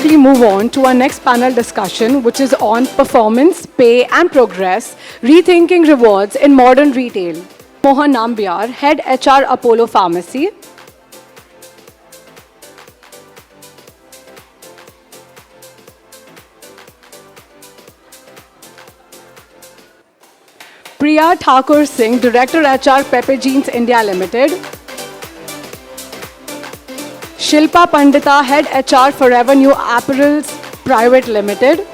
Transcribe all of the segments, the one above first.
quickly move on to our next panel discussion, which is on performance, pay, and progress, rethinking rewards in modern retail. Mohan Nambiar, Head HR, Apollo Pharmacy. Priya Thakur Singh, Director HR, Pepe Jeans India Limited. Shilpa Pandita, Head HR, Forever New Apparels Private Limited.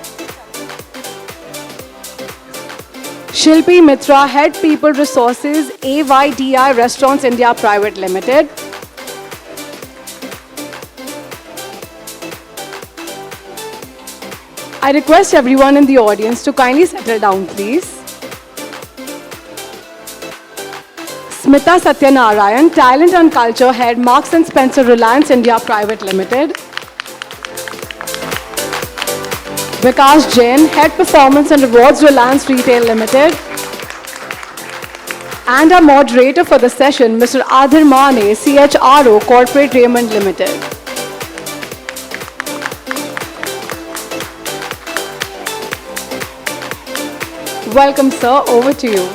Shilpi Mitra, Head People Resources, AYDI Restaurants India Private Limited. I request everyone in the audience to kindly settle down, please. Smitha Satyanarayan, Talent and Culture Head, Marks & Spencer Reliance India Private Limited. Vikas Jain, Head Performance and Rewards Reliance Retail Limited. And our moderator for the session, Mr. Adhir Mane, CHRO, Corporate Raymond Ltd. Welcome, sir. Over to you.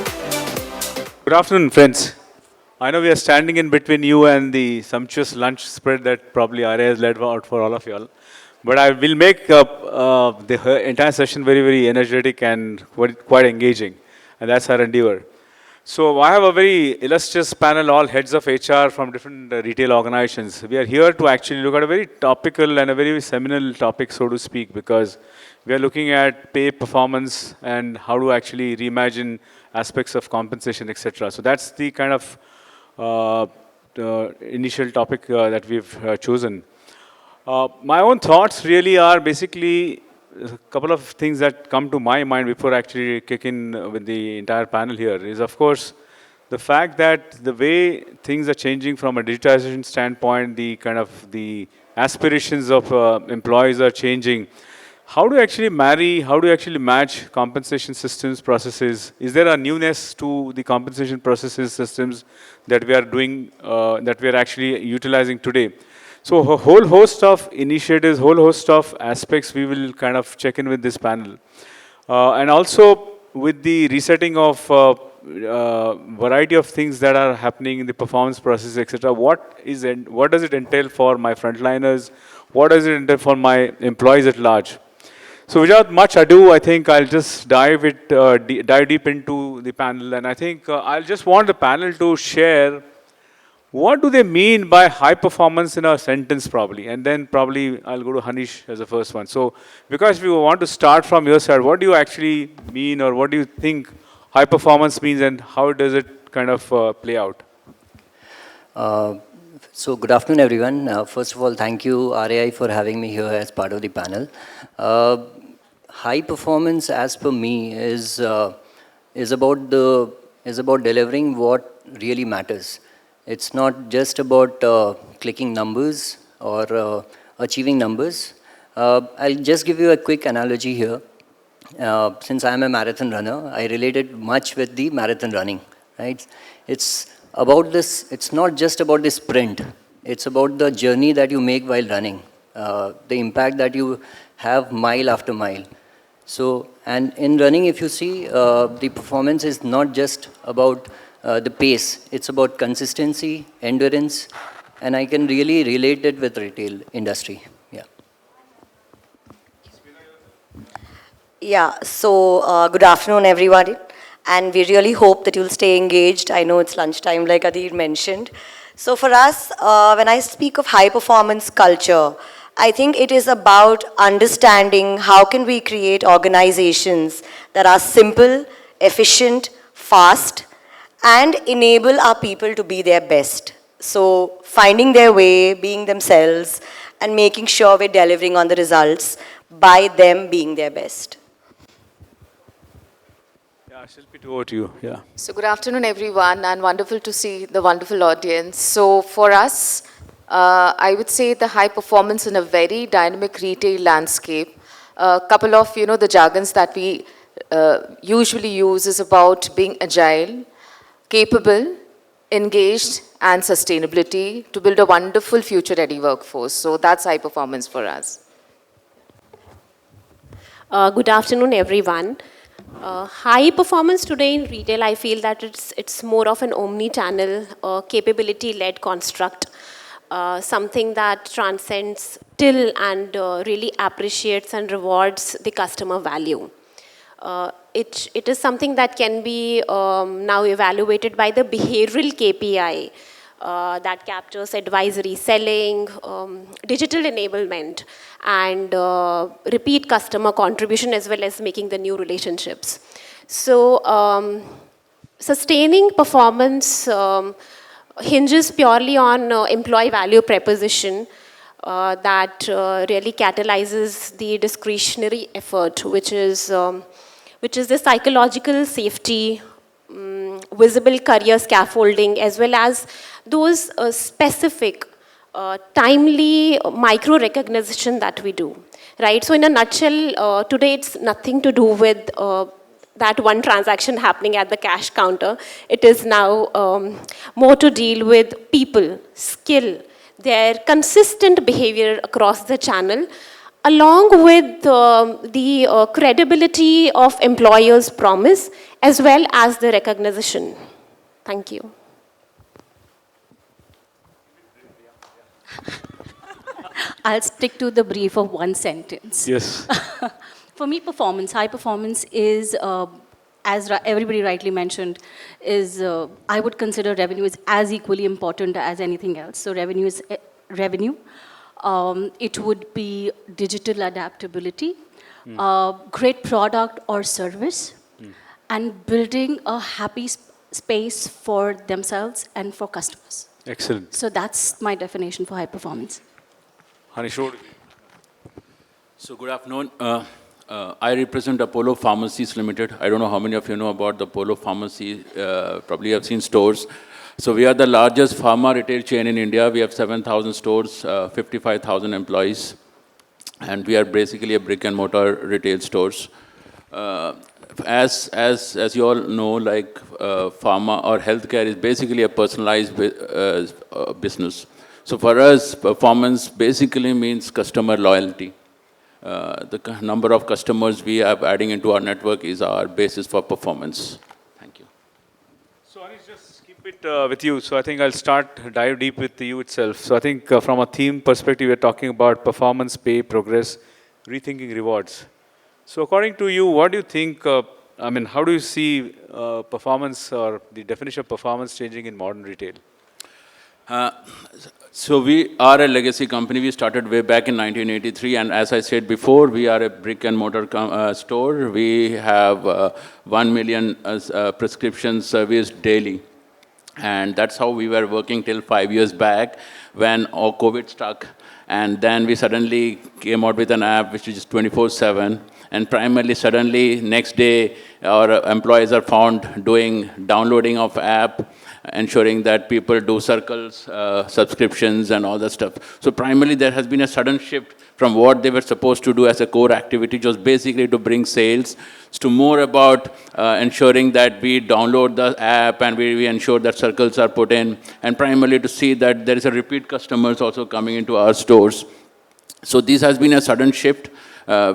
Good afternoon, friends. I know we are standing in between you and the sumptuous lunch spread that probably Arya has led out for all of you all. But I will make the entire session very, very energetic and quite engaging. And that's our endeavor. So I have a very illustrious panel, all heads of HR from different retail organizations. We are here to actually look at a very topical and a very seminal topic, so to speak, because we are looking at pay, performance, and how to actually reimagine aspects of compensation, etc. So that's the kind of initial topic that we've chosen. My own thoughts really are basically a couple of things that come to my mind before actually kicking with the entire panel here is, of course, the fact that the way things are changing from a digitization standpoint, the kind of the aspirations of employees are changing. How do you actually marry, how do you actually match compensation systems, processes? Is there a newness to the compensation processes, systems that we are doing, that we are actually utilizing today? So a whole host of initiatives, whole host of aspects we will kind of check in with this panel. And also with the resetting of variety of things that are happening in the performance process, etc. What does it entail for my frontliners? What does it entail for my employees at large? So without much ado, I think I'll just dive deep into the panel. And I think I'll just want the panel to share what do they mean by high performance in a sentence probably. And then probably I'll go to Haneesh as the first one. So because we want to start from your side, what do you actually mean or what do you think high performance means and how does it kind of play out? So good afternoon, everyone. First of all, thank you, RAI, for having me here as part of the panel. High performance, as per me, is about delivering what really matters. It's not just about clicking numbers or achieving numbers. I'll just give you a quick analogy here. Since I'm a marathon runner, I related much with the marathon running, right? It's about this, it's not just about the sprint. It's about the journey that you make while running, the impact that you have mile after mile. So, and in running, if you see, the performance is not just about the pace. It's about consistency, endurance, and I can really relate it with retail industry. Yeah. Yeah, so good afternoon, everybody. And we really hope that you'll stay engaged. I know it's lunchtime, like Adhir mentioned. So for us, when I speak of high performance culture, I think it is about understanding how can we create organizations that are simple, efficient, fast, and enable our people to be their best. So finding their way, being themselves, and making sure we're delivering on the results by them being their best. Shilpi, over to you. Yeah. So good afternoon, everyone, and wonderful to see the wonderful audience. So for us, I would say the high performance in a very dynamic retail landscape. A couple of, the jargons that we usually use is about being agile, capable, engaged, and sustainability to build a wonderful future-ready workforce. So that's high performance for us. Good afternoon, everyone. High performance today in retail, I feel that it's more of an omni-channel, capability-led construct, something that transcends till and really appreciates and rewards the customer value. It is something that can be now evaluated by the behavioral KPI that captures advisory selling, digital enablement, and repeat customer contribution, as well as making the new relationships. So sustaining performance hinges purely on employee value proposition that really catalyzes the discretionary effort, which is the psychological safety, visible career scaffolding, as well as those specific, timely micro recognition that we do, right? So in a nutshell, today it's nothing to do with that one transaction happening at the cash counter. It is now more to deal with people, skill, their consistent behavior across the channel, along with the credibility of employers' promise, as well as the recognition. Thank you. I'll stick to the brief of one sentence. Yes. For me, high performance is, everybody rightly mentioned, is I would consider revenue is as equally important as anything else. So revenue is revenue. It would be digital adaptability, great product or service, and building a happy space for themselves and for customers. Excellent. So that's my definition for high performance. Haneesh, So good afternoon. I represent Apollo Pharmacies Limited. I don't know how many of you know about the Apollo Pharmacy. Probably have seen stores. So we are the largest pharma retail chain in India. We have 7,000 stores, 55,000 employees, and we are basically a brick and mortar retail stores. As you all know, like pharma or healthcare is basically a personalized business. So for us, performance basically means customer loyalty. The number of customers we have adding into our network is our basis for performance. Thank you. So Haneesh, just keep it with you. So I think I'll dive deep with you itself. So I think from a theme perspective, we're talking about performance, pay, progress, rethinking rewards. So according to you, what do you think, how do you see performance or the definition of performance changing in modern retail? So we are a legacy company. We started way back in 1983, and as I said before, we are a brick and mortar store. We have 1 million prescriptions serviced daily. And that's how we were working till 5 years back when COVID struck. And then we suddenly came out with an app which is 24/7. And primarily, suddenly, next day, our employees are found downloading of app, ensuring that people do circles, subscriptions, and all that stuff. So primarily, there has been a sudden shift from what they were supposed to do as a core activity, just basically to bring sales, to more about ensuring that we download the app and we ensure that circles are put in, and primarily to see that there is a repeat customers also coming into our stores. So this has been a sudden shift.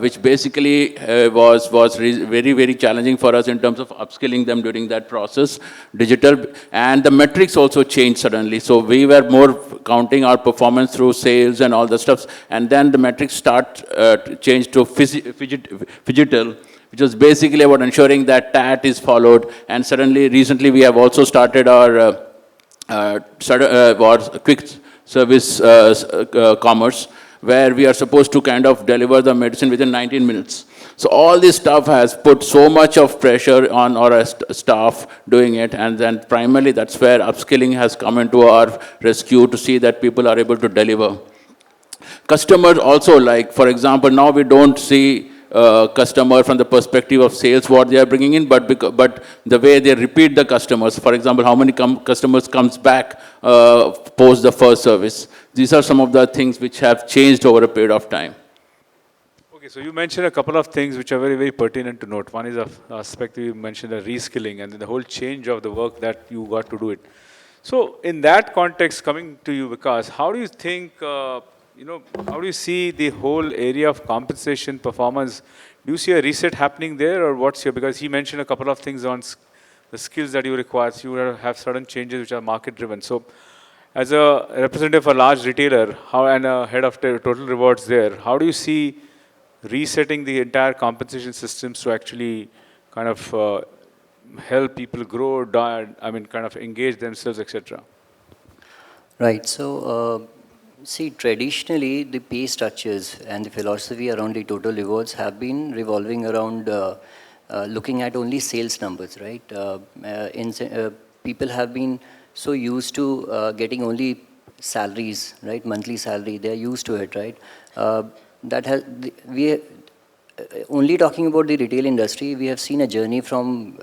Which basically was very, very challenging for us in terms of upskilling them during that process. Digital, and the metrics also changed suddenly. So we were more counting our performance through sales and all the stuff. And then the metrics changed to phygital, which was basically about ensuring that TAT is followed. And suddenly, recently, we have also started our quick service commerce, where we are supposed to kind of deliver the medicine within 19 minutes. So all this stuff has put so much of pressure on our staff doing it, and then primarily that's where upskilling has come into our rescue to see that people are able to deliver. Customers also, like, for example, now we don't see customer from the perspective of sales, what they are bringing in, but the way they repeat the customers. For example, how many customers comes back post the first service. These are some of the things which have changed over a period of time. Okay, so you mentioned a couple of things which are very, very pertinent to note. One is the aspect you mentioned, the reskilling, and then the whole change of the work that you got to do it. So in that context, coming to you, Vikas, how do you think, how do you see the whole area of compensation performance Do you see a reset happening there, or what's your, because he mentioned a couple of things on the skills that you require. So you have certain changes which are market driven. So as a representative for a large retailer, how, and a head of total rewards there, how do you see resetting the entire compensation systems to actually kind of help people grow, I mean, kind of engage themselves, etc.? Right. So, see, traditionally, the pay structures and the philosophy around the total rewards have been revolving around looking at only sales numbers, right? People have been so used to getting only salaries, right? Monthly salary, they're used to it, right? That has, only talking about the retail industry, we have seen a journey from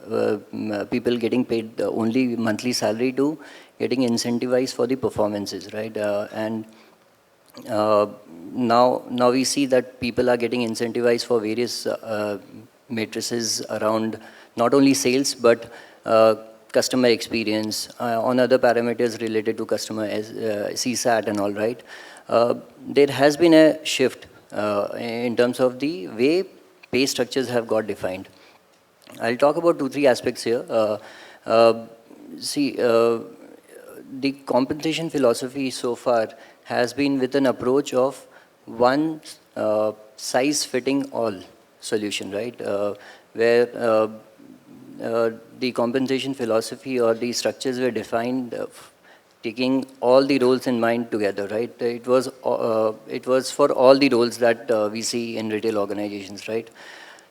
people getting paid only monthly salary to getting incentivized for the performances, right? Now we see that people are getting incentivized for various matrices around not only sales but customer experience, on other parameters related to customer as CSAT and all, right? There has been a shift in terms of the way pay structures have got defined. I'll talk about 2-3 aspects here. The compensation philosophy so far has been with an approach of one size fitting all solution, right? Where the compensation philosophy or the structures were defined taking all the roles in mind together, right? It was for all the roles that we see in retail organizations, right?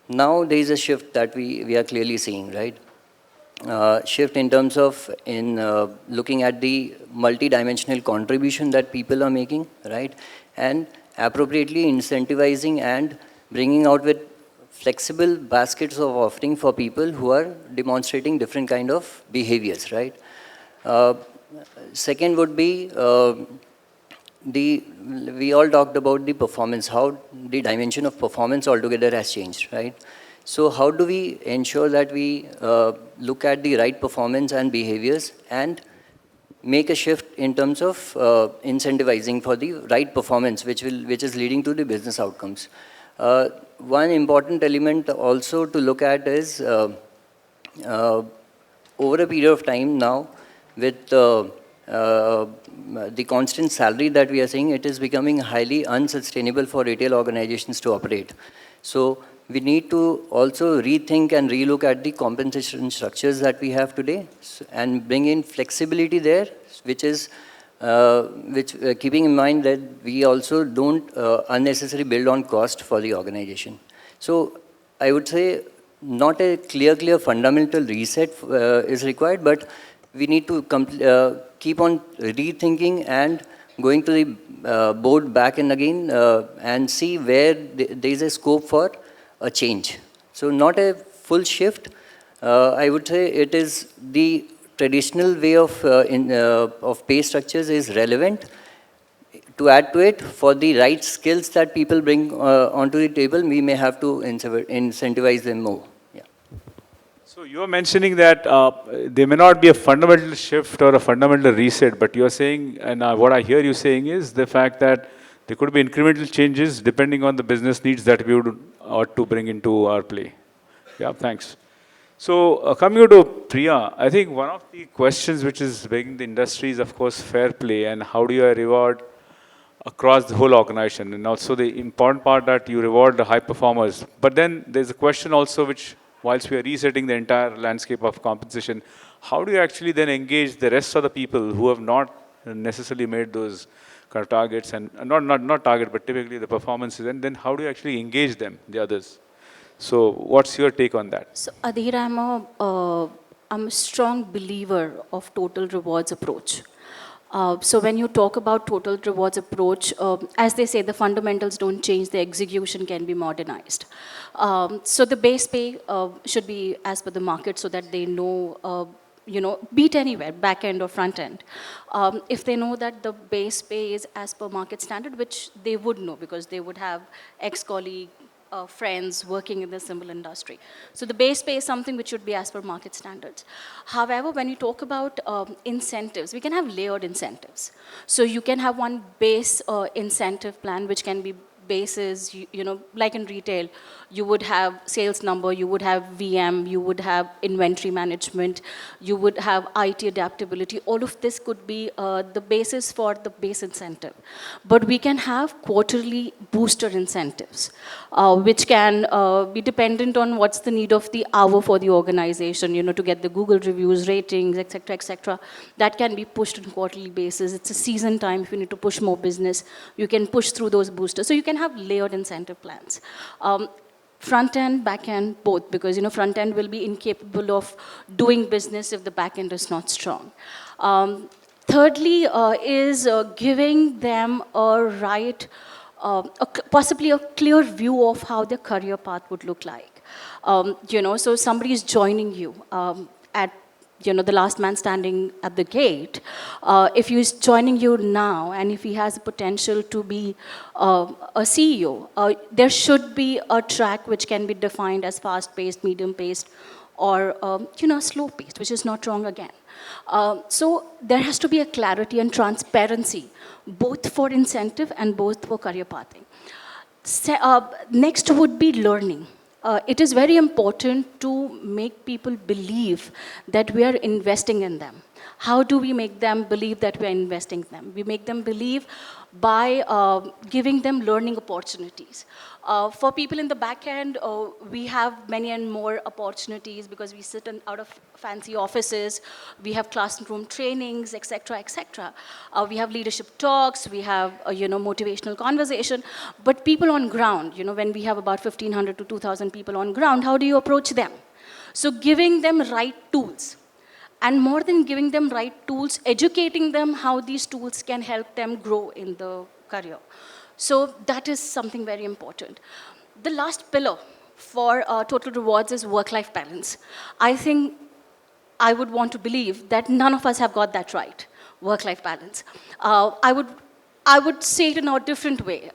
Now there is a shift that we are clearly seeing, right? Shift in terms of looking at the multi-dimensional contribution that people are making, right? And appropriately incentivizing and bringing out with flexible baskets of offering for people who are demonstrating different kind of behaviors, right? Second would be we all talked about the performance, how the dimension of performance altogether has changed, right? So how do we ensure that we look at the right performance and behaviors and make a shift in terms of incentivizing for the right performance, which is leading to the business outcomes. One important element also to look at is over a period of time now, with the constant salary that we are seeing, it is becoming highly unsustainable for retail organizations to operate. So we need to also rethink and relook at the compensation structures that we have today and bring in flexibility there, which is keeping in mind that we also don't unnecessarily build on cost for the organization. So I would say not a clear fundamental reset is required, but we need to keep on rethinking and going to the board back and again and see where there is a scope for a change. So not a full shift. I would say it is the traditional way of pay structures is relevant. To add to it, for the right skills that people bring onto the table, we may have to incentivize them more. Yeah. So you are mentioning that there may not be a fundamental shift or a fundamental reset, but you are saying, and what I hear you saying is the fact that there could be incremental changes depending on the business needs that we ought to bring into our play. Yeah, thanks. So coming to Priya, I think one of the questions which is begging the industry is, of course, fair play and how do you reward across the whole organization, and also the important part that you reward the high performers. But then there's a question also which, whilst we are resetting the entire landscape of compensation, how do you actually then engage the rest of the people who have not necessarily made those kind of targets, and not target, but typically the performances, and then how do you actually engage them, the others? So what's your take on that? So Adhir, I'm a strong believer of total rewards approach. So when you talk about total rewards approach, as they say, the fundamentals don't change, the execution can be modernized. So the base pay should be as per the market so that they know, beat anywhere, back end or front end. If they know that the base pay is as per market standard, which they would know because they would have ex-colleague, friends working in the similar industry. So the base pay is something which should be as per market standards. However, when you talk about incentives, we can have layered incentives. So you can have one base incentive plan which can be basis, like in retail, you would have sales number, you would have VM, you would have inventory management, you would have IT adaptability. All of this could be the basis for the base incentive. But we can have quarterly booster incentives, which can be dependent on what's the need of the hour for the organization, to get the Google reviews, ratings, etc., etc. That can be pushed on quarterly basis. It's a season time. If you need to push more business, you can push through those boosters. So you can have layered incentive plans. Front end, back end, both, because front end will be incapable of doing business if the back end is not strong. Thirdly, is giving them a right, possibly a clear view of how their career path would look like. So somebody is joining you at the last man standing at the gate. If he's joining you now, and if he has the potential to be a CEO, there should be a track which can be defined as fast-paced, medium-paced, or slow-paced, which is not wrong again. So there has to be a clarity and transparency, both for incentive and both for career pathing. Next would be learning. It is very important to make people believe that we are investing in them. How do we make them believe that we are investing in them? We make them believe by giving them learning opportunities. For people in the back end, we have many and more opportunities because we sit out of fancy offices. We have classroom trainings, etc., etc. We have leadership talks. We have motivational conversation. But people on ground, when we have about 1,500 to 2,000 people on ground, how do you approach them? So giving them right tools. And more than giving them right tools, educating them how these tools can help them grow in the career. So that is something very important. The last pillar for total rewards is work-life balance. I think I would want to believe that none of us have got that right, work-life balance. I would say it in a different way.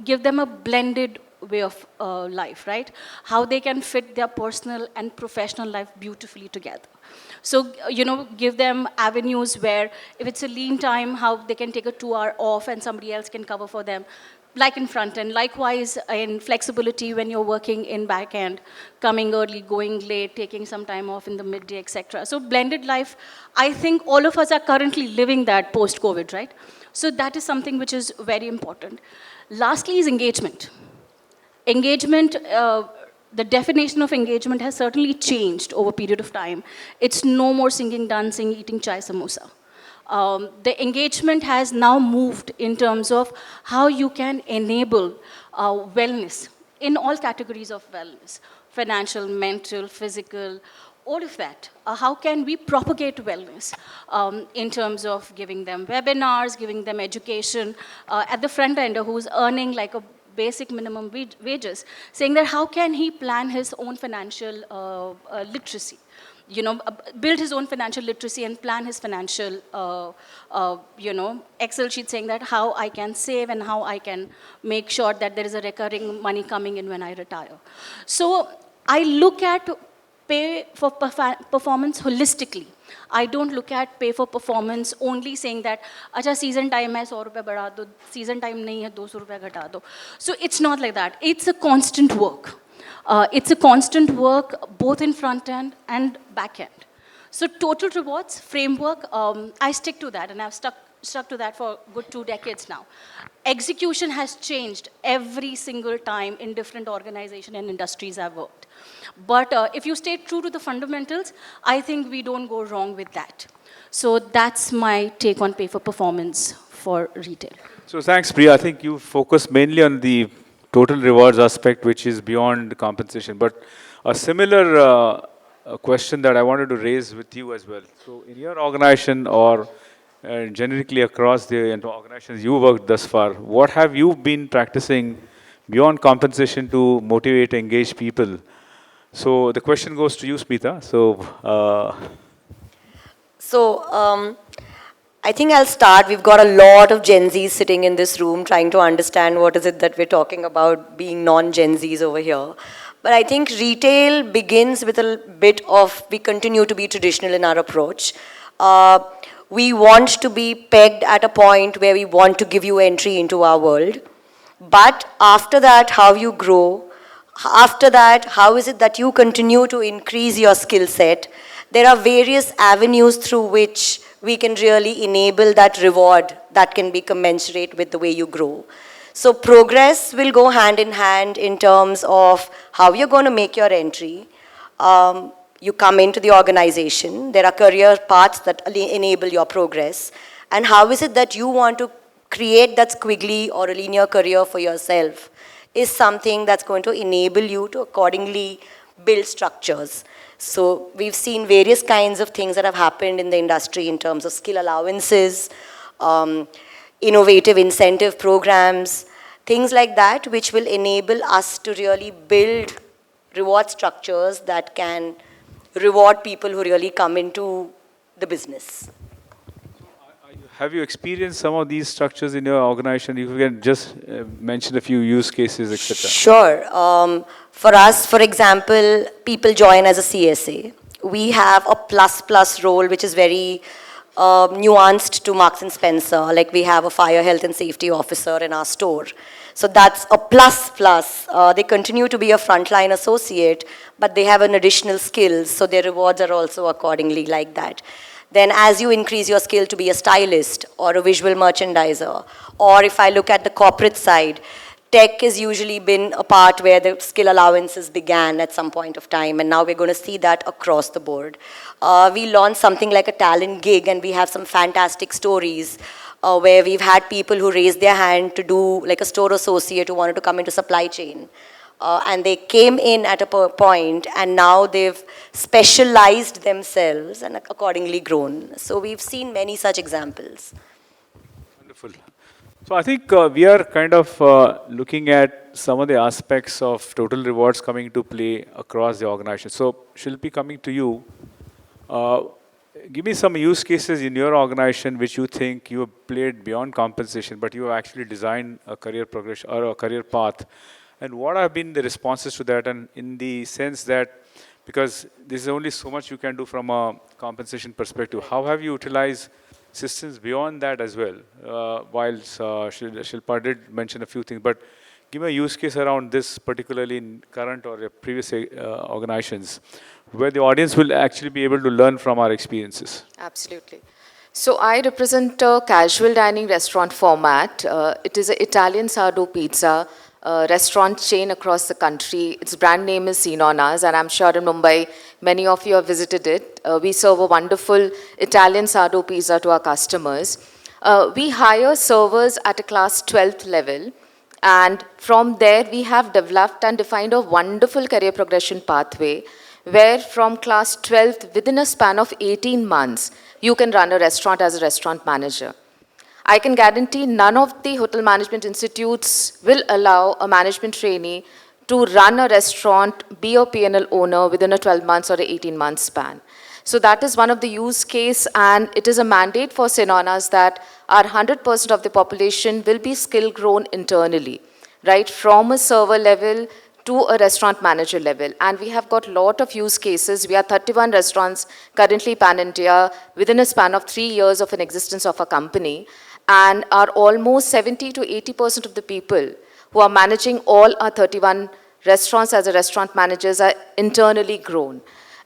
Give them a blended way of life, right? How they can fit their personal and professional life beautifully together. So, give them avenues where if it's a lean time, how they can take a 2-hour off and somebody else can cover for them, like in front end. Likewise, in flexibility when you're working in back end, coming early, going late, taking some time off in the midday, etc. So blended life, I think all of us are currently living that post-COVID, right? So that is something which is very important. Lastly is engagement. Engagement, the definition of engagement has certainly changed over a period of time. It's no more singing, dancing, eating chai samosa. The engagement has now moved in terms of how you can enable wellness in all categories of wellness, financial, mental, physical, all of that. How can we propagate wellness in terms of giving them webinars, giving them education at the front ender who's earning like a basic minimum wages, saying that how can he plan his own financial literacy, build his own financial literacy and plan his financial, Excel sheet, saying that how I can save and how I can make sure that there is a recurring money coming in when I retire. So I look at pay for performance holistically. I don't look at pay for performance only saying that, acha season time hai, 100 rupees badha do, season time nahi hai, 200 rupees ghata do. So it's not like that. It's a constant work. It's a constant work both in front end and back end. So total rewards framework, I stick to that, and I've stuck to that for a good 2 decades now. Execution has changed every single time in different organizations and industries I've worked. But if you stay true to the fundamentals, I think we don't go wrong with that. So that's my take on pay for performance for retail. So thanks, Priya. I think you focus mainly on the total rewards aspect, which is beyond compensation. But a similar question that I wanted to raise with you as well. So in your organization or generically across the organizations you worked thus far, what have you been practicing beyond compensation to motivate, engage people? So the question goes to you, Smitha. I think I'll start. We've got a lot of Gen Zs sitting in this room trying to understand what is it that we're talking about being non-Gen Zs over here. But I think retail begins with a bit of, we continue to be traditional in our approach. We want to be pegged at a point where we want to give you entry into our world. But after that, how you grow, after that, how is it that you continue to increase your skill set? There are various avenues through which we can really enable that reward that can be commensurate with the way you grow. So progress will go hand in hand in terms of how you're going to make your entry. You come into the organization, there are career paths that enable your progress. And how is it that you want to create that squiggly or a linear career for yourself is something that's going to enable you to accordingly build structures. So we've seen various kinds of things that have happened in the industry in terms of skill allowances, innovative incentive programs, things like that, which will enable us to really build reward structures that can reward people who really come into the business. Have you experienced some of these structures in your organization? If you can just mention a few use cases, etc. Sure. For us, for example, people join as a CSA. We have a plus role, which is very nuanced to Marks and Spencer. Like we have a fire health and safety officer in our store. So that's a plus. They continue to be a frontline associate, but they have an additional skills, so their rewards are also accordingly like that. Then as you increase your skill to be a stylist or a visual merchandiser, or if I look at the corporate side, tech has usually been a part where the skill allowances began at some point of time, and now we're going to see that across the board. We launched something like a talent gig, and we have some fantastic stories where we've had people who raised their hand to do, like a store associate who wanted to come into supply chain. And they came in at a point, and now they've specialized themselves and accordingly grown. So we've seen many such examples. Wonderful. So I think we are kind of looking at some of the aspects of total rewards coming into play across the organization. So Shilpi, coming to you, give me some use cases in your organization which you think you have played beyond compensation, but you have actually designed a career progression or a career path. And what have been the responses to that? And in the sense that, because there's only so much you can do from a compensation perspective, how have you utilized systems beyond that as well? Whilst Shilpa did mention a few things, but give me a use case around this, particularly in current or previous organizations, where the audience will actually be able to learn from our experiences. Absolutely. So I represent a casual dining restaurant format. It is an Italian sourdough pizza restaurant chain across the country. Its brand name is Seen on Us, and I'm sure in Mumbai, many of you have visited it. We serve a wonderful Italian sourdough pizza to our customers. We hire servers at a class 12th level, and from there, we have developed and defined a wonderful career progression pathway, where from class 12th, within a span of 18 months, you can run a restaurant as a restaurant manager. I can guarantee none of the hotel management institutes will allow a management trainee to run a restaurant, be a P&L owner within a 12 months or an 18-month span. So that is one of the use case, and it is a mandate for Synonas that our 100% of the population will be skill grown internally, right, from a server level to a restaurant manager level. And we have got a lot of use cases. We have 31 restaurants currently pan-India within a span of 3 years of an existence of a company, and are almost 70 to 80% of the people who are managing all our 31 restaurants as a restaurant managers are internally grown.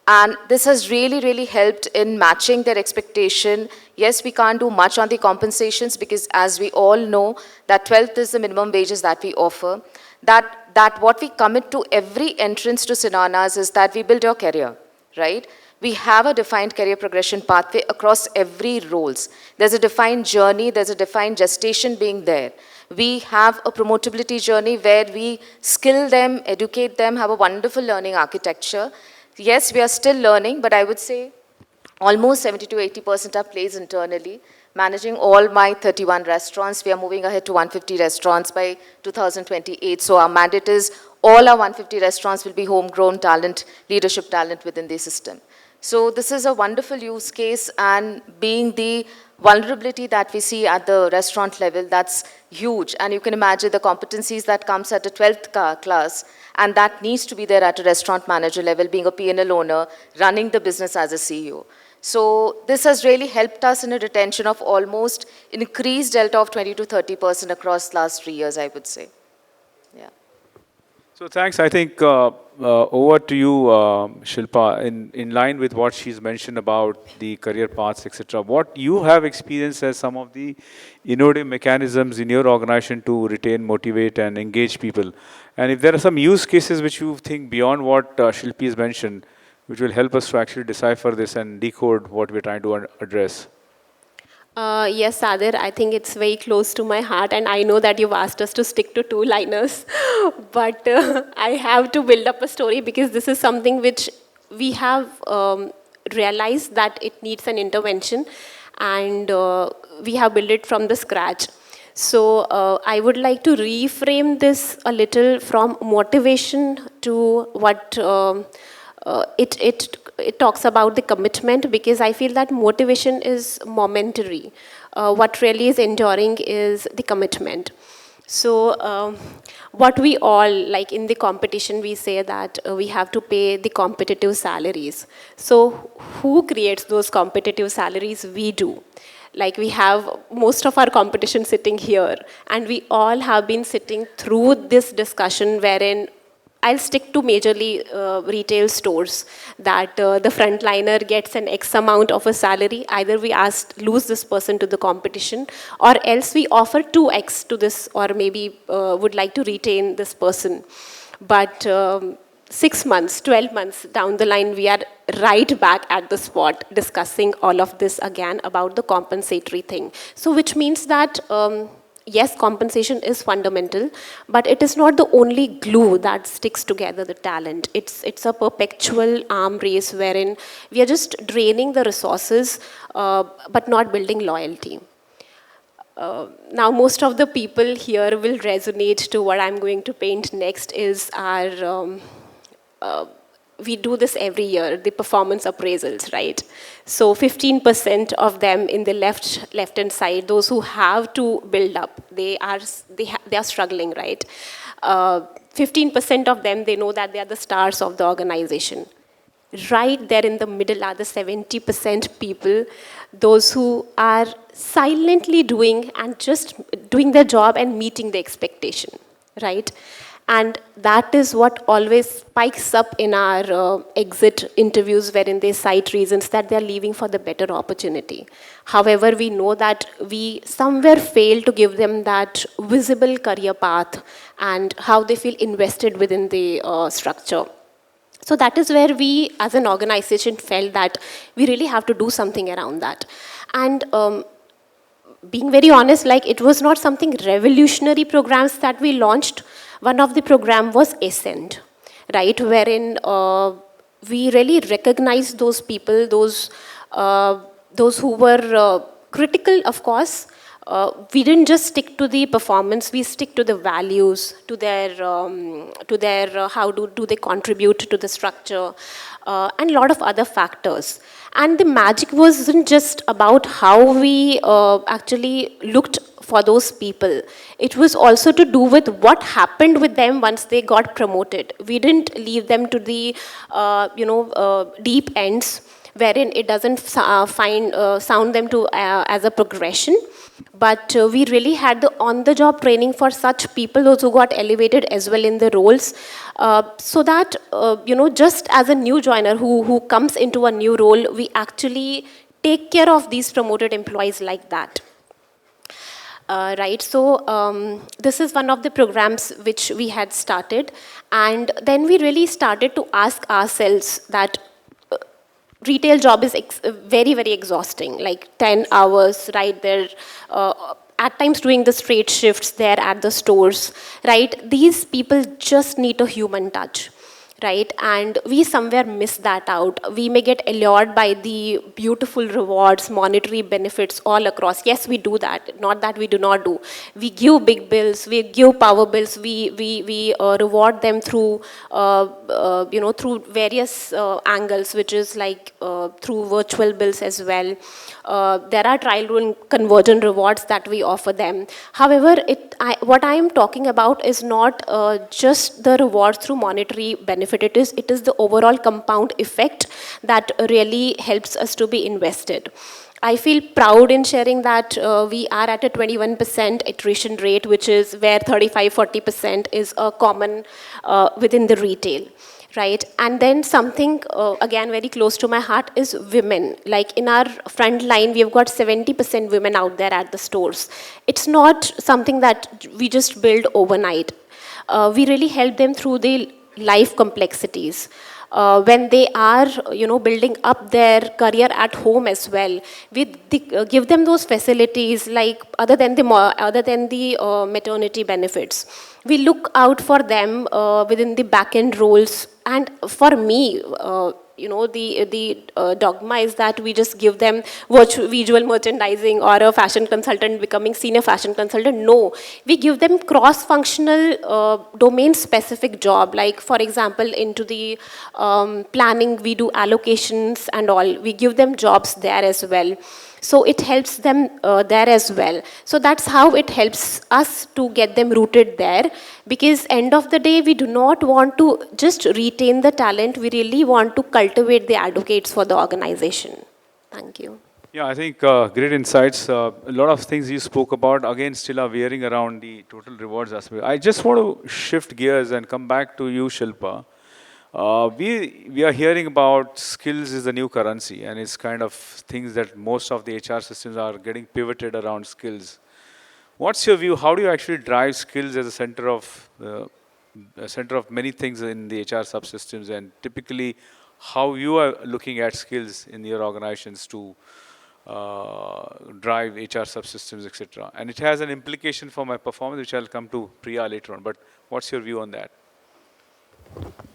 And this has really, really helped in matching their expectation. Yes, we can't do much on the compensations because, as we all know, that 12th is the minimum wages that we offer. That what we commit to every entrance to Synonas is that we build your career, right? We have a defined career progression pathway across every roles. There's a defined journey, there's a defined gestation being there. We have a promotability journey where we skill them, educate them, have a wonderful learning architecture. Yes, we are still learning, but I would say almost 70 to 80% are placed internally. Managing all my 31 restaurants, we are moving ahead to 150 restaurants by 2028. So our mandate is all our 150 restaurants will be homegrown talent, leadership talent within the system. So this is a wonderful use case, and being the vulnerability that we see at the restaurant level, that's huge. And you can imagine the competencies that comes at a 12th class, and that needs to be there at a restaurant manager level, being a P&L owner, running the business as a CEO. So this has really helped us in a retention of almost increased delta of 20 to 30% across last 3 years, I would say. Yeah. So thanks. I think over to you, Shilpa. In line with what she's mentioned about the career paths, etc. What you have experienced as some of the innovative mechanisms in your organization to retain, motivate, and engage people, and if there are some use cases which you think beyond what Shilpi has mentioned, which will help us to actually decipher this and decode what we're trying to address. Yes, Adhir, I think it's very close to my heart, and I know that you've asked us to stick to two-liners, but I have to build up a story because this is something which we have realized that it needs an intervention, and we have built it from the scratch. So I would like to reframe this a little from motivation to what it talks about the commitment, because I feel that motivation is momentary. What really is enduring is the commitment. So what we all, like in the competition, we say that we have to pay the competitive salaries. So who creates those competitive salaries? We do. Like we have most of our competition sitting here, and we all have been sitting through this discussion wherein I'll stick to majorly retail stores, that the frontliner gets an X amount of a salary. Either we lose this person to the competition, or else we offer 2X to this, or maybe would like to retain this person. But 6 months, 12 months down the line, we are right back at the spot discussing all of this again about the compensatory thing. So which means that yes, compensation is fundamental, but it is not the only glue that sticks together the talent. It's a perpetual arm race wherein we are just draining the resources, but not building loyalty. Now, most of the people here will resonate to what I'm going to paint next is our we do this every year, the performance appraisals, right? So 15% of them in the left-hand side, those who have to build up, they are struggling, right? 15% of them, they know that they are the stars of the organization. Right there in the middle are the 70% people, those who are silently doing and just doing their job and meeting the expectation, right? And that is what always spikes up in our exit interviews, wherein they cite reasons that they're leaving for the better opportunity. However, we know that we somewhere fail to give them that visible career path and how they feel invested within the structure. So that is where we, as an organization, felt that we really have to do something around that. And being very honest, like it was not something revolutionary programs that we launched. One of the program was Ascend, right, wherein we really recognized those people, those who were critical, of course. We didn't just stick to the performance, we stick to the values, to their how do they contribute to the structure, and a lot of other factors. And the magic wasn't just about how we actually looked for those people. It was also to do with what happened with them once they got promoted. We didn't leave them to the deep ends, wherein it doesn't sound them to as a progression. But we really had the on-the-job training for such people, those who got elevated as well in the roles, so that, just as a new joiner who comes into a new role, we actually take care of these promoted employees like that. Right, so this is one of the programs which we had started, and then we really started to ask ourselves that retail job is very, very exhausting, like 10 hours, right there, at times doing the straight shifts there at the stores, right? These people just need a human touch, right? And we somewhere miss that out. We may get allured by the beautiful rewards, monetary benefits all across. Yes, we do that, not that we do not do. We give big bills, we give power bills, we reward them through, through various angles, which is like through virtual bills as well. There are trial run conversion rewards that we offer them. However, what I am talking about is not just the rewards through monetary benefit. It is the overall compound effect that really helps us to be invested. I feel proud in sharing that we are at a 21% attrition rate, which is where 35-40% is a common within the retail, right? And then something, again, very close to my heart is women. Like in our front line, we've got 70% women out there at the stores. It's not something that we just build overnight. We really help them through the life complexities. When they are, building up their career at home as well, we give them those facilities, like other than the maternity benefits. We look out for them within the back-end roles. And for me, the dogma is that we just give them visual merchandising or a fashion consultant becoming senior fashion consultant. No, we give them cross-functional domain-specific job. Like, for example, into the planning, we do allocations and all. We give them jobs there as well. So it helps them there as well. So that's how it helps us to get them rooted there, because end of the day, we do not want to just retain the talent. We really want to cultivate the advocates for the organization. Thank you. Yeah, I think great insights. A lot of things you spoke about, again, still are veering around the total rewards aspect. I just want to shift gears and come back to you, Shilpa. We are hearing about skills is the new currency, and it's kind of things that most of the HR systems are getting pivoted around skills. What's your view? How do you actually drive skills as a center of many things in the HR subsystems, and typically how you are looking at skills in your organizations to drive HR subsystems, etc. And it has an implication for my performance, which I'll come to Priya later on. But what's your view on that?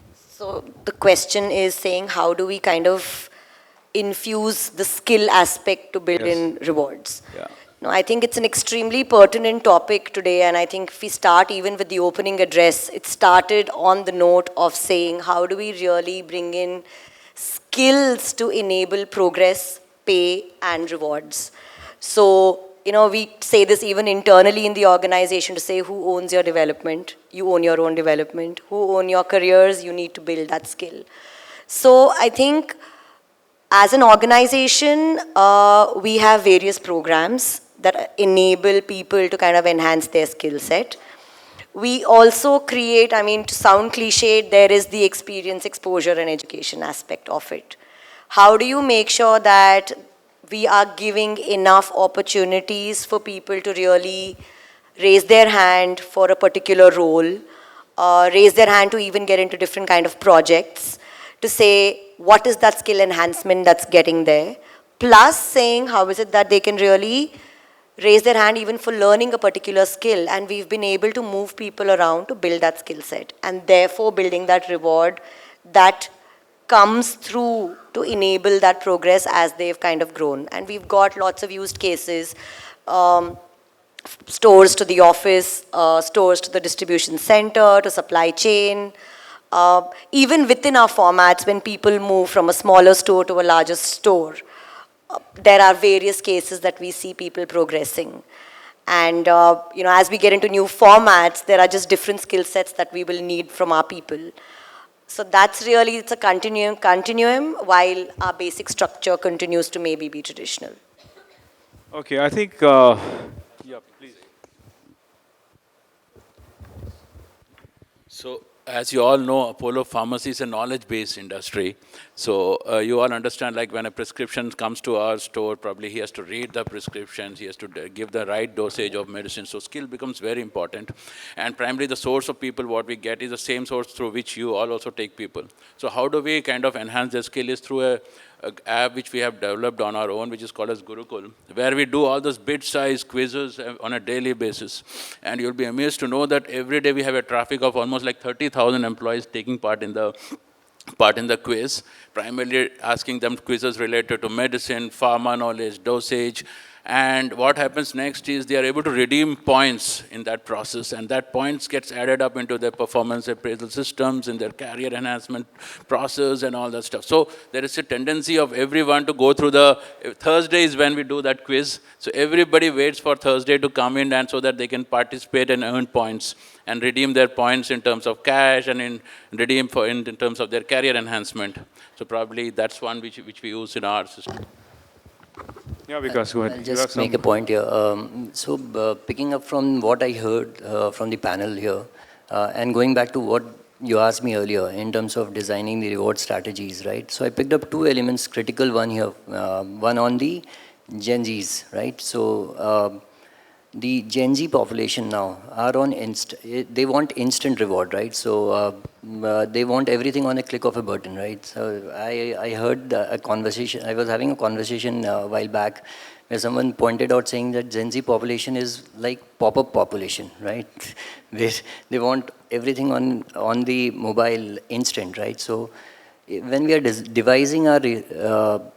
So the question is saying, how do we kind of infuse the skill aspect to build in rewards? Yeah. No, I think it's an extremely pertinent topic today, and I think if we start even with the opening address, it started on the note of saying, how do we really bring in skills to enable progress, pay, and rewards? So, we say this even internally in the organization to say, who owns your development? You own your own development. Who own your careers? You need to build that skill. So I think as an organization, we have various programs that enable people to kind of enhance their skill set. We also create, to sound cliched, there is the experience, exposure, and education aspect of it. How do you make sure that we are giving enough opportunities for people to really raise their hand for a particular role, raise their hand to even get into different kind of projects, to say what is that skill enhancement that's getting there, plus saying how is it that they can really raise their hand even for learning a particular skill, and we've been able to move people around to build that skill set, and therefore building that reward that comes through to enable that progress as they've kind of grown. And we've got lots of used cases, stores to the office, stores to the distribution center, to supply chain. Even within our formats, when people move from a smaller store to a larger store, there are various cases that we see people progressing. And as we get into new formats, there are just different skill sets that we will need from our people. So that's really, it's a continuum while our basic structure continues to maybe be traditional. Okay, I think, yeah, please. So, as you all know, Apollo Pharmacy is a knowledge-based industry. So you all understand, like when a prescription comes to our store, probably he has to read the prescriptions, he has to give the right dosage of medicine. So skill becomes very important. And primarily the source of people, what we get is the same source through which you all also take people. So how do we kind of enhance their skill is through a app which we have developed on our own, which is called as Gurukul, where we do all those bit-sized quizzes on a daily basis. And you'll be amazed to know that every day we have a traffic of almost like 30,000 employees taking part in the quiz, primarily asking them quizzes related to medicine, pharma knowledge, dosage. And what happens next is they are able to redeem points in that process, and that points gets added up into their performance appraisal systems, in their career enhancement process and all that stuff. So there is a tendency of everyone to go through Thursday is when we do that quiz. So everybody waits for Thursday to come in, and so that they can participate and earn points and redeem their points in terms of cash and in terms of their career enhancement. So probably that's one which we use in our system. Yeah, because go ahead. I'll You have just make some- a point here. Picking up from what I heard from the panel here, and going back to what you asked me earlier in terms of designing the reward strategies, right? So I picked up two elements, critical one here. One on the Gen Zs, right? So the Gen Z population now are on they want instant reward, right? So they want everything on a click of a button, right? So I heard a conversation, I was having a conversation a while back where someone pointed out saying that Gen Z population is like pop-up population, right? They want everything on the mobile instant, right? So when we are devising our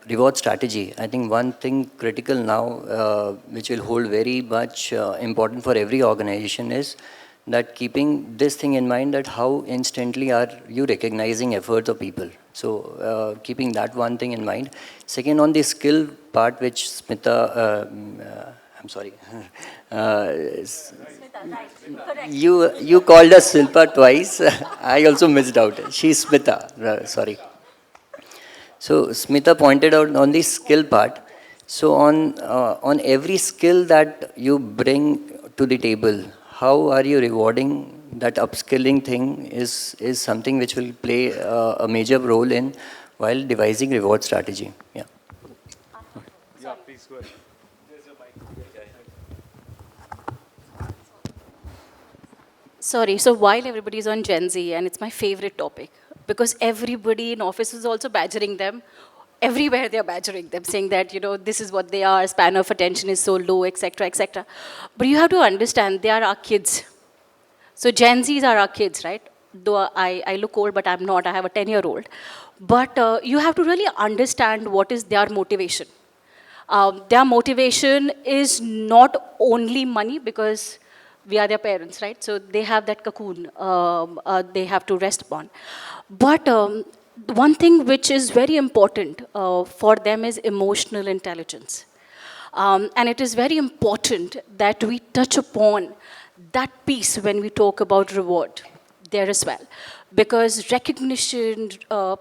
reward strategy, I think one thing critical now, which will hold very much important for every organization is that keeping this thing in mind, that how instantly are you recognizing efforts of people. So keeping that one thing in mind. Second, on the skill part, which Smitha, I'm sorry. You called us Shilpa twice. I also missed out. She's Smitha. Sorry. So Smitha pointed out on the skill part. So on every skill that you bring to the table, how are you rewarding that upskilling thing is something which will play a major role in while devising reward strategy. Yeah. Yeah, please go ahead. Sorry, so while everybody's on Gen Z, and it's my favorite topic, because everybody in office is also badgering them. Everywhere they're badgering them, saying that, this is what they are, span of attention is so low, etc., etc. But you have to understand, they are our kids. So Gen Zs are our kids, right? Though I look old, but I'm not. I have a 10-year-old. But you have to really understand what is their motivation. Their motivation is not only money, because we are their parents, right? So they have that cocoon they have to rest upon. But one thing which is very important for them is emotional intelligence. And it is very important that we touch upon that piece when we talk about reward there as well. Because recognition,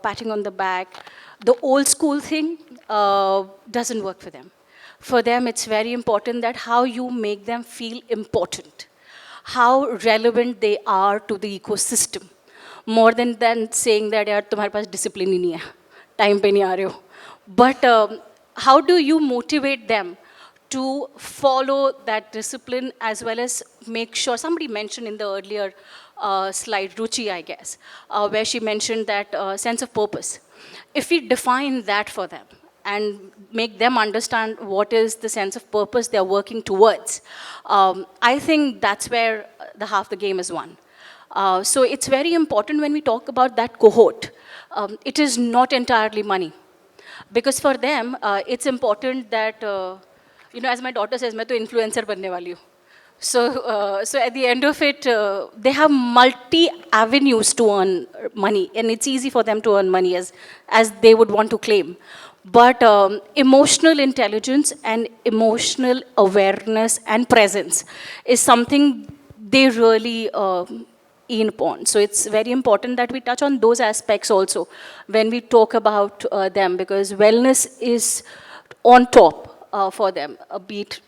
patting on the back, the old school thing doesn't work for them. For them, it's very important that how you make them feel important, how relevant they are to the ecosystem, more than saying that yaar tumhare paas discipline hi nahi hai, time pe nahi aa rahe ho. But how do you motivate them to follow that discipline, as well as make sure, somebody mentioned in the earlier slide, Ruchi, I guess, where she mentioned that sense of purpose. If we define that for them and make them understand what is the sense of purpose they're working towards, I think that's where the half the game is won. So it's very important when we talk about that cohort. It is not entirely money. Because for them, it's important that, as my daughter says, मैं तो influencer बनने वाली हूँ. So at the end of it, they have multi-avenues to earn money, and it's easy for them to earn money as they would want to claim. But emotional intelligence and emotional awareness and presence is something they really in upon. So it's very important that we touch on those aspects also when we talk about them, because wellness is on top for them, be it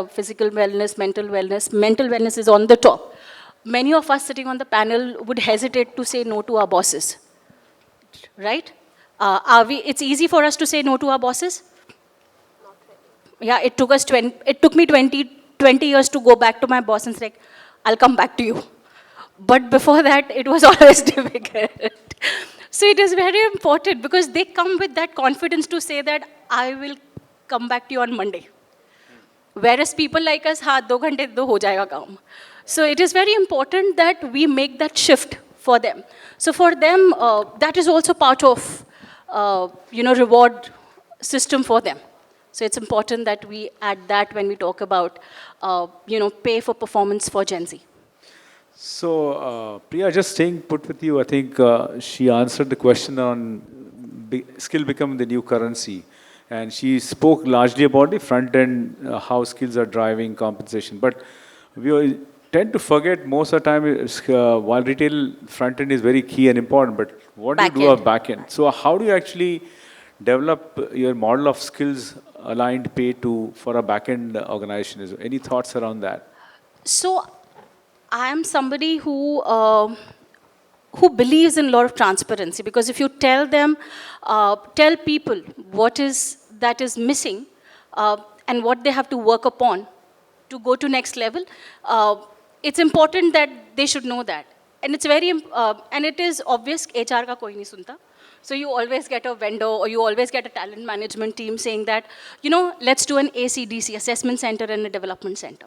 physical wellness, mental wellness. Mental wellness is on the top. Many of us sitting on the panel would hesitate to say no to our bosses, right? It's easy for us to say no to our bosses? Yeah, it took me 20 years to go back to my boss and say, I'll come back to you. But before that, it was always difficult. So it is very important, because they come with that confidence to say that I will come back to you on Monday. Whereas people like us, 2 ghante do ho jayega kaam. So it is very important that we make that shift for them. So for them, that is also part of, reward system for them. So it's important that we add that when we talk about, pay for performance for Gen Z. So, Priya, just staying put with you, I think she answered the question on skill becoming the new currency. And she spoke largely about the front end, how skills are driving compensation. But we tend to forget most of the time, while retail front end is very key and important, but what do you do at back end? So how do you actually develop your model of skills aligned pay to for a back-end organization? Any thoughts around that? So I am somebody who believes in a lot of transparency, because if you tell people what is that is missing and what they have to work upon to go to next level, it's important that they should know that. And it's and it is obvious, HR ka koi nahi sunta. So you always get a vendor or you always get a talent management team saying that, let's do an ACDC, assessment center and a development center,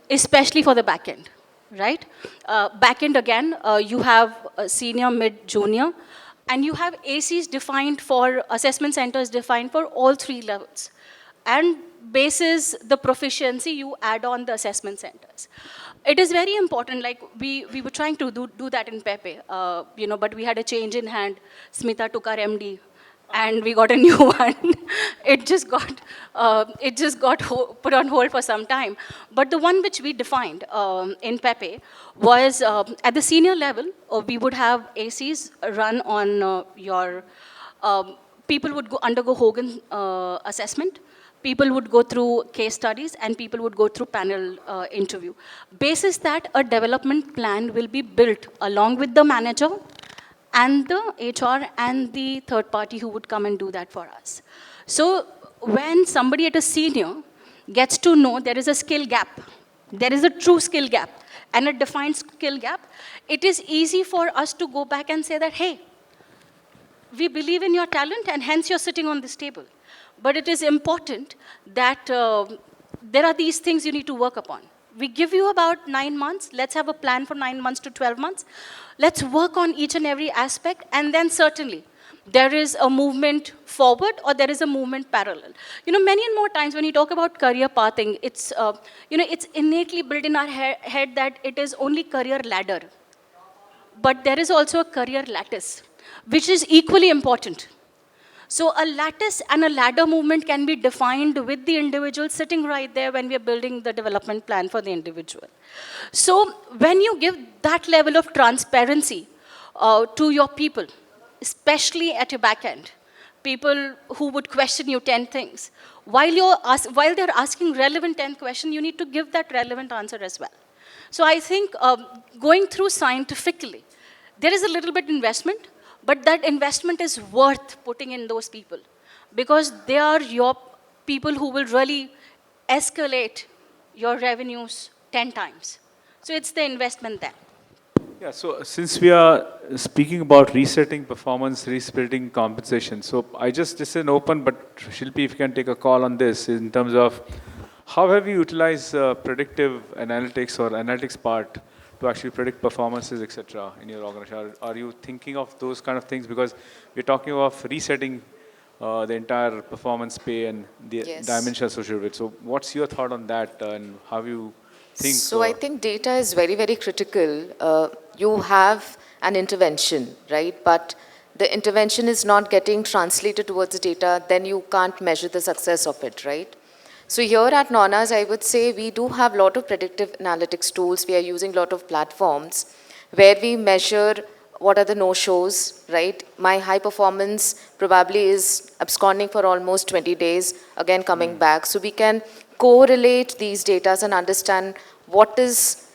especially for the back end, right? Back end again, you have senior, mid, junior, and you have ACs defined for, assessment centers defined for all 3 levels. And basis the proficiency, you add on the assessment centers. It is very important, like we were trying to do that in Pepe, but we had a change in hand. Smitha took our MD and we got a new one. It just got put on hold for some time. But the one which we defined in Pepe was at the senior level, we would have ACs run on people would undergo Hogan assessment. People would go through case studies and people would go through panel interview. Basis that a development plan will be built along with the manager and the HR and the third party who would come and do that for us. So when somebody at a senior gets to know there is a skill gap, there is a true skill gap and a defined skill gap, it is easy for us to go back and say that, hey, we believe in your talent and hence you're sitting on this table. But it is important that there are these things you need to work upon. We give you about 9 months. Let's have a plan for 9 months to 12 months. Let's work on each and every aspect. And then certainly, there is a movement forward or there is a movement parallel. Many and more times when you talk about career pathing, it's innately built in our head that it is only career ladder. But there is also a career lattice, which is equally important. So a lattice and a ladder movement can be defined with the individual sitting right there when we are building the development plan for the individual. So when you give that level of transparency to your people, especially at your back end, people who would question you 10 things, while they're asking relevant 10 questions, you need to give that relevant answer as well. So I think going through scientifically, there is a little bit investment, but that investment is worth putting in those people because they are your people who will really escalate your revenues 10 times. So it's the investment there. Yeah, so since we are speaking about resetting performance, resetting compensation, so this is an open, but Shilpi, if you can take a call on this in terms of how have you utilized predictive analytics or analytics part to actually predict performances, etc. in your organization? Are you thinking of those kind of things? Because we're talking of resetting the entire performance pay and the dimension associated with it. So what's your thought on that and how you think? So I think data is very, very critical. You have an intervention, right? But the intervention is not getting translated towards the data, then you can't measure the success of it, right? So here at Nonas, I would say we do have a lot of predictive analytics tools. We are using a lot of platforms where we measure what are the no-shows, right? My high performance probably is absconding for almost 20 days, again coming back. So we can correlate these data and understand what is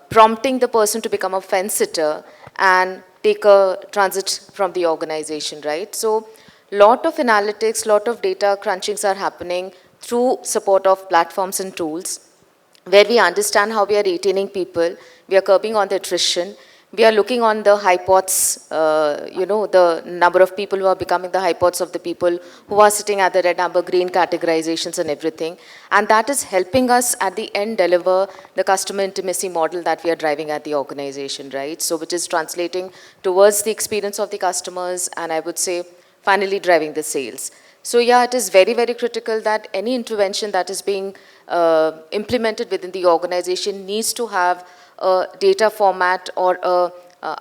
prompting the person to become a fence sitter and take a transit from the organization, right? So lot of analytics, lot of data crunchings are happening through support of platforms and tools, where we understand how we are retaining people, we are curbing on the attrition, we are looking on the hypots, the number of people who are becoming the hypots of the people who are sitting at the red, amber, green categorizations and everything. And that is helping us at the end deliver the customer intimacy model that we are driving at the organization, right? So which is translating towards the experience of the customers and I would say finally driving the sales. So yeah, it is very, very critical that any intervention that is being implemented within the organization needs to have a data format or a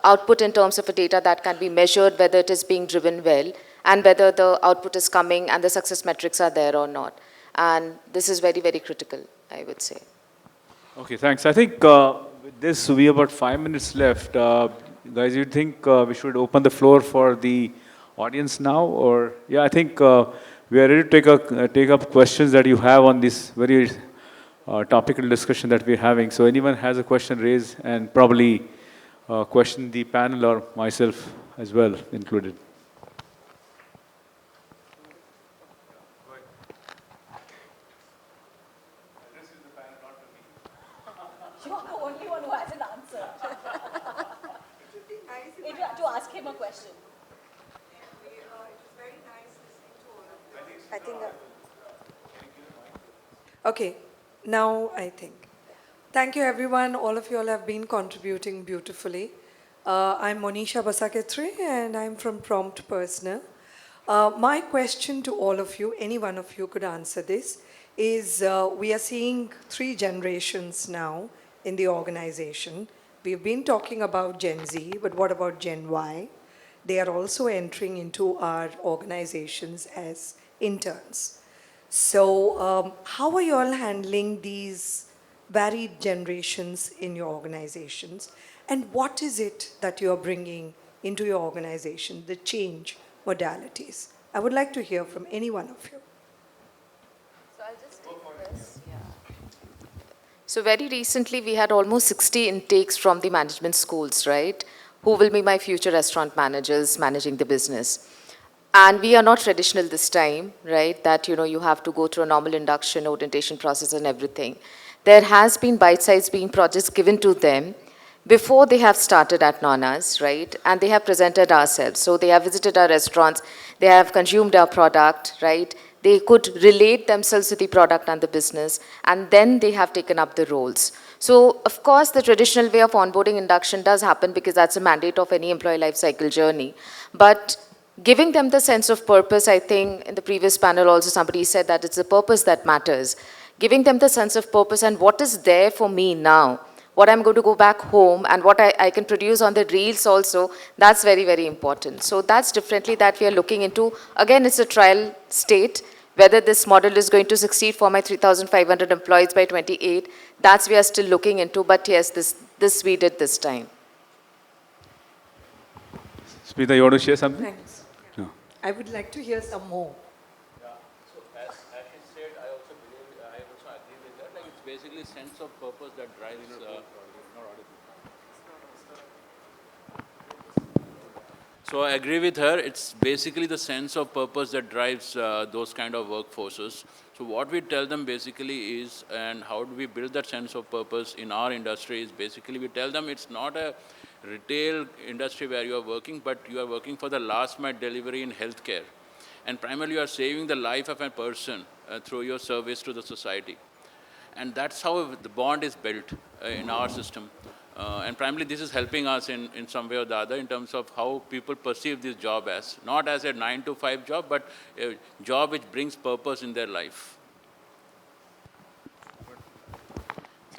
output in terms of a data that can be measured, whether it is being driven well and whether the output is coming and the success metrics are there or not. And this is very, very critical, I would say. Okay, thanks. I think with this, we have about 5 minutes left. Guys, you think we should open the floor for the audience now? Or, yeah, I think we are ready to take up questions that you have on this very topical discussion that we're having. So anyone has a question, raise and probably question the panel or myself as well included. You are the only one who has an answer. To ask him a question. I think okay, now I think. Thank you everyone. All of you all have been contributing beautifully. I'm Monisha Basaketri and I'm from Prompt Personal. My question to all of you, any one of you could answer this, is we are seeing 3 generations now in the organization. We've been talking about Gen Z, but what about Gen Y? They are also entering into our organizations as interns. So how are you all handling these varied generations in your organizations? And what is it that you are bringing into your organization, the change modalities? I would like to hear from any one of you. So I'll just take this. Yeah. So very recently, we had almost 60 intakes from the management schools, right? Who will be my future restaurant managers managing the business. And we are not traditional this time, right? That, you have to go through a normal induction, orientation process and everything. There has been bite-sized bean projects given to them before they have started at Nana's, right? And they have presented ourselves. So they have visited our restaurants, they have consumed our product, right? They could relate themselves to the product and the business, and then they have taken up the roles. So, of course, the traditional way of onboarding induction does happen because that's a mandate of any employee life cycle journey. But giving them the sense of purpose, I think in the previous panel also somebody said that it's the purpose that matters. Giving them the sense of purpose and what is there for me now, what I'm going to go back home and what I can produce on the reels also, that's very, very important. So that's differently that we are looking into. Again, it's a trial state. Whether this model is going to succeed for my 3,500 employees by 28, that's we are still looking into. But yes, this we did this time. Smitha, you want to share something? Thanks. No. I would like to hear some more. Yeah. So as she said, I also agree with that. Like it's basically sense of purpose that drives. So I agree with her. It's basically the sense of purpose that drives those kind of workforces. So what we tell them basically is, and how do we build that sense of purpose in our industry is basically we tell them it's not a retail industry where you are working, but you are working for the last mile delivery in healthcare. And primarily you are saving the life of a person through your service to the society. And that's how the bond is built in our system. And primarily this is helping us in some way or the other in terms of how people perceive this job as, not as a 9-to-5 job, but a job which brings purpose in their life.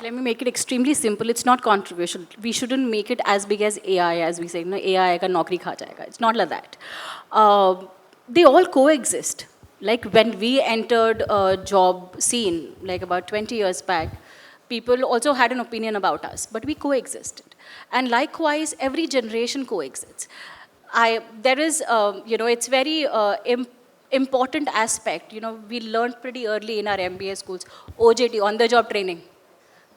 Let me make it extremely simple. It's not controversial. We shouldn't make it as big as AI, as we say. No, AI ka naukri kha jayega. It's not like that. They all coexist. Like when we entered a job scene, like about 20 years back, people also had an opinion about us, but we coexisted. And likewise, every generation coexists. There is, it's very important aspect. We learned pretty early in our MBA schools, OJT, on-the-job training.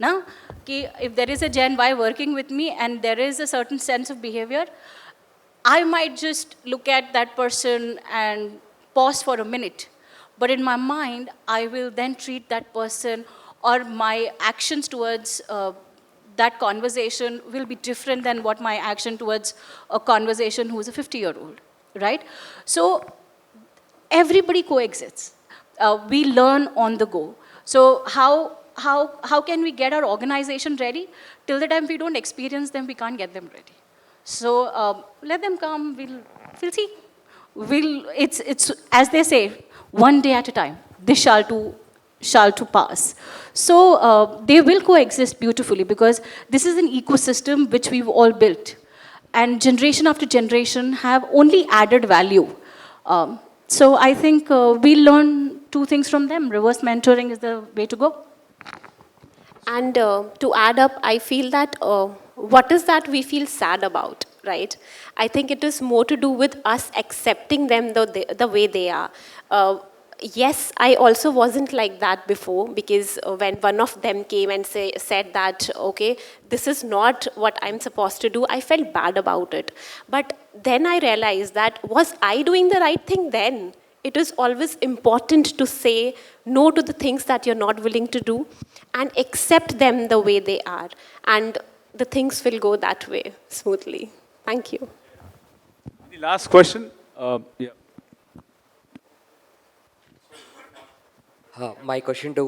Now, if there is a Gen Y working with me and there is a certain sense of behavior, I might just look at that person and pause for a minute. But in my mind, I will then treat that person or my actions towards that conversation will be different than what my action towards a conversation who is a 50-year-old, right? So everybody coexists. We learn on the go. So how can we get our organization ready? Till the time we don't experience them, we can't get them ready. So let them come, we'll see. It's as they say, one day at a time. This shall to pass. So they will coexist beautifully because this is an ecosystem which we've all built. And generation after generation have only added value. So I think we'll learn 2 things from them. Reverse mentoring is the way to go. And to add up, I feel that what is that we feel sad about, right? I think it is more to do with us accepting them the way they are. yes, I also wasn't like that before, because when one of them came and said that, okay, this is not what I'm supposed to do, I felt bad about it. But then I realized that, was I doing the right thing then? It is always important to say no to the things that you're not willing to do and accept them the way they are. And the things will go that way smoothly. Thank you. The last question. Yeah. My question to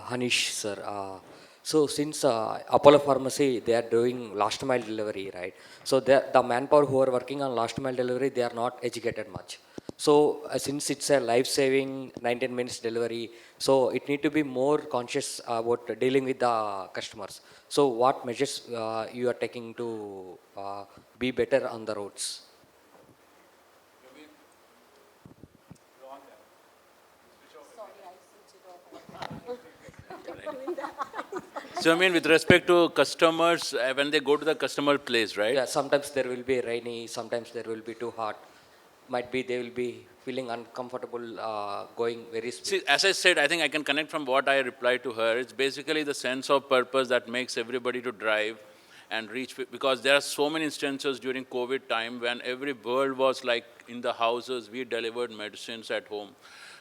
Haneesh, sir. So since Apollo Pharmacy, they are doing last mile delivery, right? So the manpower who are working on last mile delivery, they are not educated much. So since it's a life-saving 19 minutes delivery, so it need to be more conscious about dealing with the customers. So what measures you are taking to be better on the roads? So I mean, with respect to customers, when they go to the customer place, right? Yeah, sometimes there will be rainy, sometimes there will be too hot. Might be they will be feeling uncomfortable going very speed. See, as I said, I think I can connect from what I replied to her. It's basically the sense of purpose that makes everybody to drive and reach, because there are so many instances during COVID time when every world was like in the houses, we delivered medicines at home.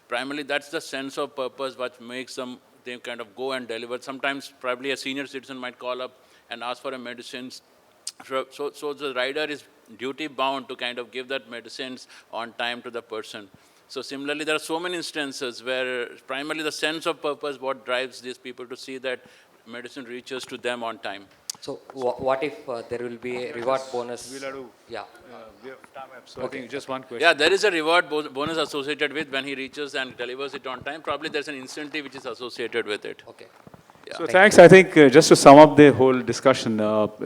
Primarily, that's the sense of purpose what makes them, they kind of go and deliver. Sometimes probably a senior citizen might call up and ask for a medicines. So the rider is duty bound to kind of give that medicines on time to the person. So similarly, there are so many instances where primarily the sense of purpose what drives these people to see that medicine reaches to them on time. So what if there will be a reward bonus? Yeah. We have time up, so I think just one question. Yeah, there is a reward bonus associated with when he reaches and delivers it on time. Probably there's an incentive which is associated with it. Okay. Yeah. So thanks. I think just to sum up the whole discussion,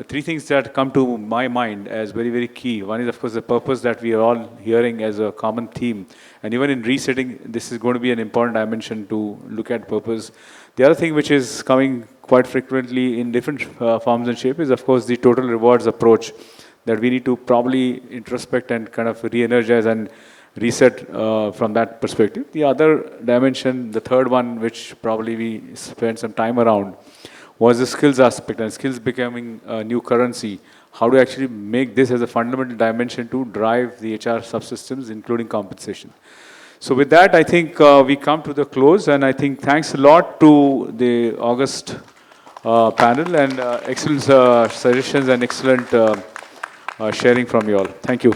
three things that come to my mind as very, very key. One is, of course, the purpose that we are all hearing as a common theme. And even in resetting, this is going to be an important dimension to look at purpose. The other thing which is coming quite frequently in different forms and shape is, of course, the total rewards approach that we need to probably introspect and kind of re-energize and reset from that perspective. The other dimension, the third one, which probably we spent some time around, was the skills aspect, and skills becoming a new currency. How to actually make this as a fundamental dimension to drive the HR subsystems, including compensation. So with that, I think we come to the close, and I think thanks a lot to the August panel and excellent suggestions and excellent sharing from you all. Thank you.